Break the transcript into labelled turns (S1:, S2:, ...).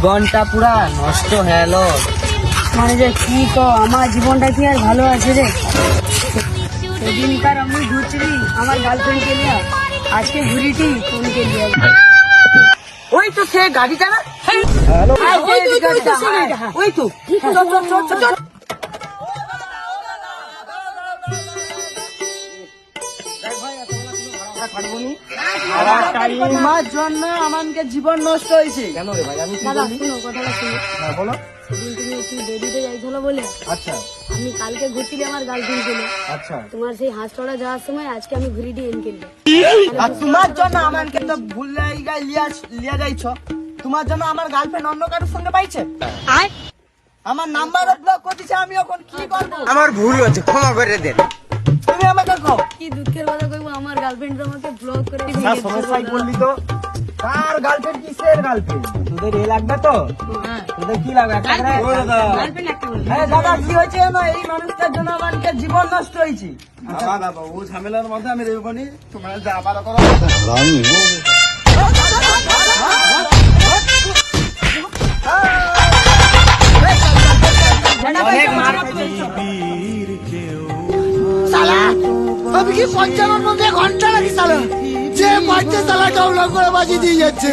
S1: জীবনটা পুরা নষ্ট হয়ে গেল।
S2: মানে যে কি তো আমার জীবনটা কি আর ভালো আছে রে। সেদিনকার আমি ঘুরছি আমার গার্লফ্রেন্ডকে নিয়ে, আজকে ঘুরিটি ফোনকে নিয়ে।
S1: ওই তো সে গাড়িটা না, ওই তো
S3: তোমার জন্য আমাকে জীবন নষ্ট হয়েছে।
S1: কেন রে ভাই? আমি
S2: দাদা শুনো কথাটা শুনো।
S1: হ্যাঁ বলো।
S2: সেদিন তুমি একটু দেরিতে যাইছিল বলে
S1: আচ্ছা
S2: আমি কালকে ঘুরছিলি আমার গার্লফ্রেন্ড কে নিয়ে।
S1: আচ্ছা,
S2: তোমার সেই হাঁসচড়া যাওয়ার সময় আজকে আমি ঘুরিটি এন কিনলে।
S3: আর তোমার জন্য আমাকে তো ভুল জায়গায় লিয়া যাইছ। তোমার জন্য আমার গার্লফ্রেন্ড অন্য কারোর সঙ্গে পাইছে। আমার নাম্বারও ব্লক করে দিছে। আমি এখন কি করবো?
S1: আমার ভুল হচ্ছে, ক্ষমা করে দেন।
S3: তুমি আমাকে কও।
S2: কি দুঃখের কথা কইবো, আমার গার্লফ্রেন্ড আমাকে ব্লক করে
S1: না
S2: দিয়েছে।
S1: সমস্যায় বললি তো। কার গার্লফ্রেন্ড? কিসের গার্লফ্রেন্ড? তোদের এ লাগবে তো?
S2: হ্যাঁ
S1: তোদের কি লাগবে? একটা করে?
S2: গার্লফ্রেন্ড একটা বলে।
S3: হ্যাঁ দাদা, কি হয়েছে জানো? এই মানুষটার জন্য আমাকে জীবন নষ্ট হয়েছে।
S4: ও ঝামেলার মধ্যে আমি রেবনি তোমার যা পারো করো।
S1: অনেক মার খাইছে।
S4: আমি কি 55 ঘন্টা লাগি সালা, যে মারছে সালা ডাউনলোড করে বাজি দিয়ে যাচ্ছে।